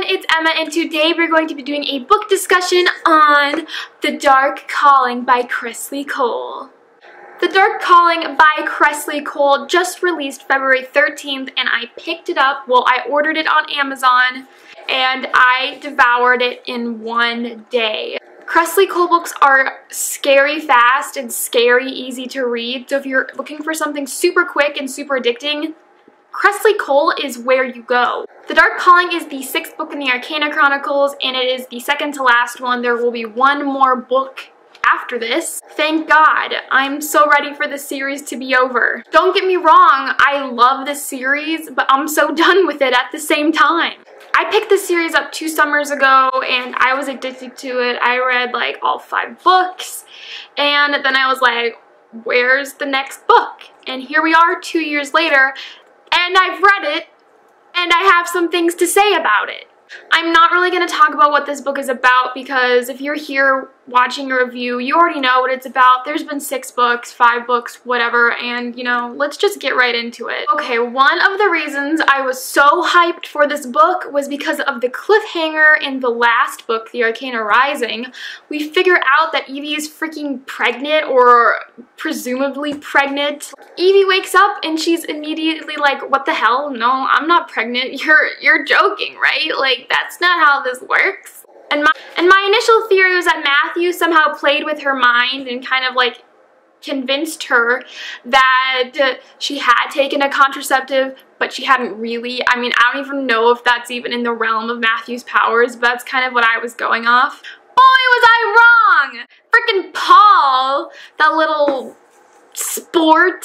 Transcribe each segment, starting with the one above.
it's Emma, and today we're going to be doing a book discussion on The Dark Calling by Kresley Cole. The Dark Calling by Kresley Cole just released February 13th, and I picked it up, well, I ordered it on Amazon, and I devoured it in one day. Kresley Cole books are scary fast and scary easy to read, so if you're looking for something super quick and super addicting, Kresley Cole is where you go. The Dark Calling is the 6th book in the Arcana Chronicles, and it is the second to last one. There will be one more book after this. Thank God. I'm so ready for this series to be over. Don't get me wrong, I love this series, but I'm so done with it at the same time. I picked this series up 2 summers ago, and I was addicted to it. I read like all 5 books, and then I was like, where's the next book? And here we are 2 years later, and I've read it, and I have some things to say about it. I'm not really going to talk about what this book is about because if you're here watching a review, you already know what it's about. There's been 6 books, 5 books, whatever, and you know, let's just get right into it. Okay, one of the reasons I was so hyped for this book was because of the cliffhanger in the last book, The Arcana Rising. We figure out that Evie is freaking pregnant, or presumably pregnant. Evie wakes up and she's immediately like, what the hell? No, I'm not pregnant. You're joking, right? Like, that's not how this works. And my initial theory was that Matthew somehow played with her mind and kind of like convinced her that she had taken a contraceptive, but she hadn't really. I mean, I don't even know if that's even in the realm of Matthew's powers, but that's kind of what I was going off. Boy, was I wrong! Frickin' Paul, that little sport,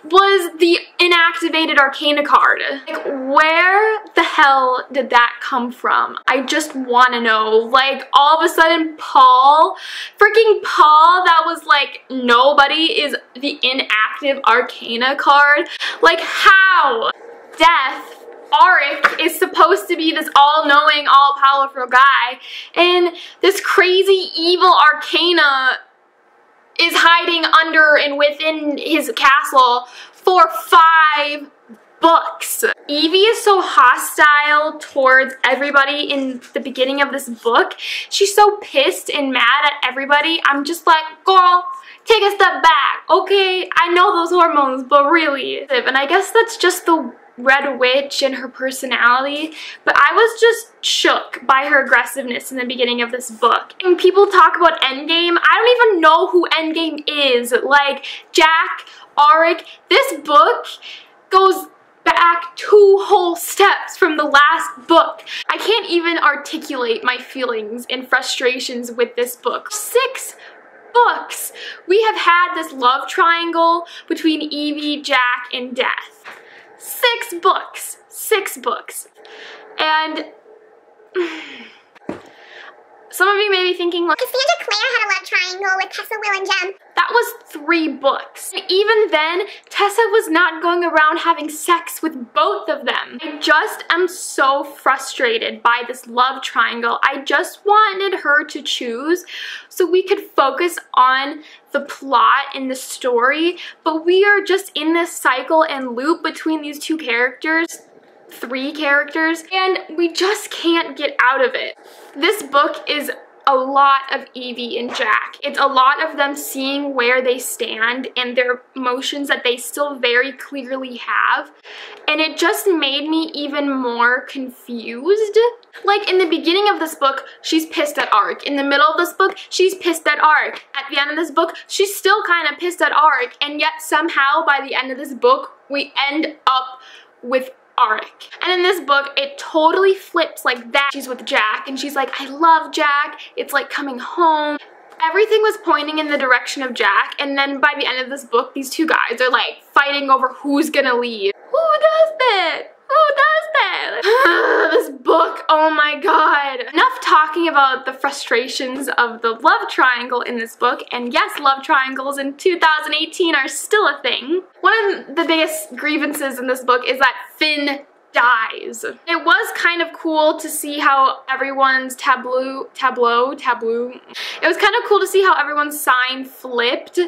was the inactivated Arcana card. Like, where the hell did that come from? I just want to know. Like, all of a sudden, Paul, freaking Paul, that was like, nobody is the inactive Arcana card. Like, how? Death, Auric, is supposed to be this all-knowing, all-powerful guy, and this crazy evil Arcana is hiding under and within his castle for 5 books. Evie is so hostile towards everybody in the beginning of this book. She's so pissed and mad at everybody. I'm just like, girl, take a step back, okay? I know those hormones, but really. And I guess that's just the Red Witch and her personality, but I was just shook by her aggressiveness in the beginning of this book. And people talk about Endgame. I don't even know who Endgame is. Like, Jack, Auric, this book goes back 2 whole steps from the last book. I can't even articulate my feelings and frustrations with this book. 6 books. We have had this love triangle between Evie, Jack, and Death. 6 books. 6 books. And some of you may be thinking, like, Cassandra Clare had a love triangle with Tessa, Will, and Jem. That was 3 books. And even then, Tessa was not going around having sex with both of them. I just am so frustrated by this love triangle. I just wanted her to choose so we could focus on the plot and the story, but we are just in this cycle and loop between these 2 characters, 3 characters, and we just can't get out of it. This book is a lot of Evie and Jack. It's a lot of them seeing where they stand and their emotions that they still very clearly have, and it just made me even more confused. Like, in the beginning of this book, she's pissed at Auric. In the middle of this book, she's pissed at Auric. At the end of this book, she's still kind of pissed at Auric, and yet somehow by the end of this book, we end up with Auric. And in this book, it totally flips like that. She's with Jack, and she's like, I love Jack. It's like coming home. Everything was pointing in the direction of Jack, and then by the end of this book, these 2 guys are like fighting over who's gonna leave. Who does that? Who does that? This book, oh my god. Enough talking about the frustrations of the love triangle in this book, and yes, love triangles in 2018 are still a thing. One of the biggest grievances in this book is that Finn dies. It was kind of cool to see how everyone's tableau. It was kind of cool to see how everyone's sign flipped,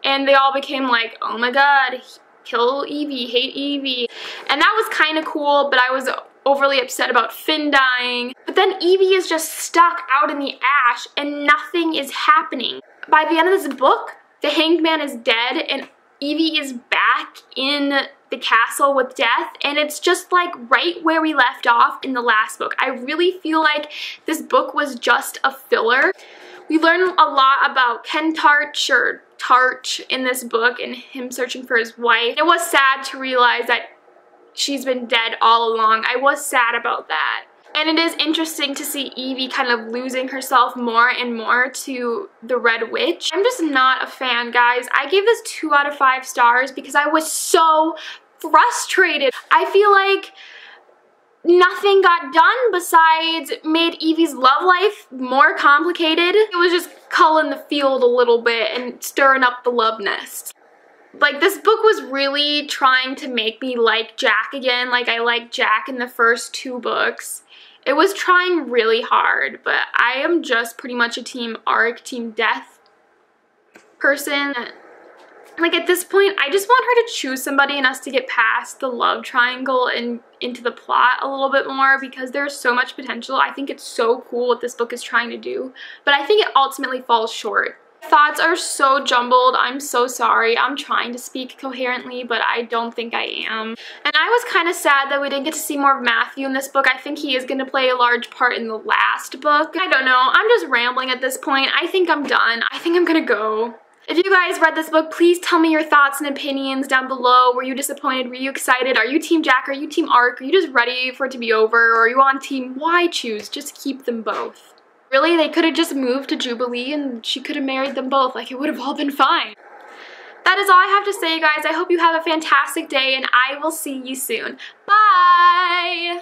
and they all became like, oh my god, kill Evie, hate Evie. And that was kind of cool, but I was overly upset about Finn dying. But then Evie is just stuck out in the ash and nothing is happening. By the end of this book, the Hanged Man is dead and Evie is back in the castle with Death, and it's just like right where we left off in the last book. I really feel like this book was just a filler. We learn a lot about Ken Tarch or Tarch in this book and him searching for his wife. It was sad to realize that she's been dead all along. I was sad about that. And it is interesting to see Evie kind of losing herself more and more to the Red Witch. I'm just not a fan, guys. I gave this 2 out of 5 stars because I was so frustrated. I feel like nothing got done besides made Evie's love life more complicated. It was just culling the field a little bit and stirring up the love nest. Like, this book was really trying to make me like Jack again, like I liked Jack in the first 2 books. It was trying really hard, but I am just pretty much a Team Arc, Team Death person. Like, at this point, I just want her to choose somebody and us to get past the love triangle and into the plot a little bit more, because there's so much potential. I think it's so cool what this book is trying to do, but I think it ultimately falls short. Thoughts are so jumbled. I'm so sorry. I'm trying to speak coherently, but I don't think I am. And I was kind of sad that we didn't get to see more of Matthew in this book. I think he is going to play a large part in the last book. I don't know. I'm just rambling at this point. I think I'm done. I think I'm gonna go. If you guys read this book, please tell me your thoughts and opinions down below. Were you disappointed? Were you excited? Are you Team Jack? Are you Team Arc? Are you just ready for it to be over? Or are you on Team Why choose? Just keep them both. Really, they could have just moved to Jubilee and she could have married them both. Like, it would have all been fine. That is all I have to say, guys. I hope you have a fantastic day and I will see you soon. Bye!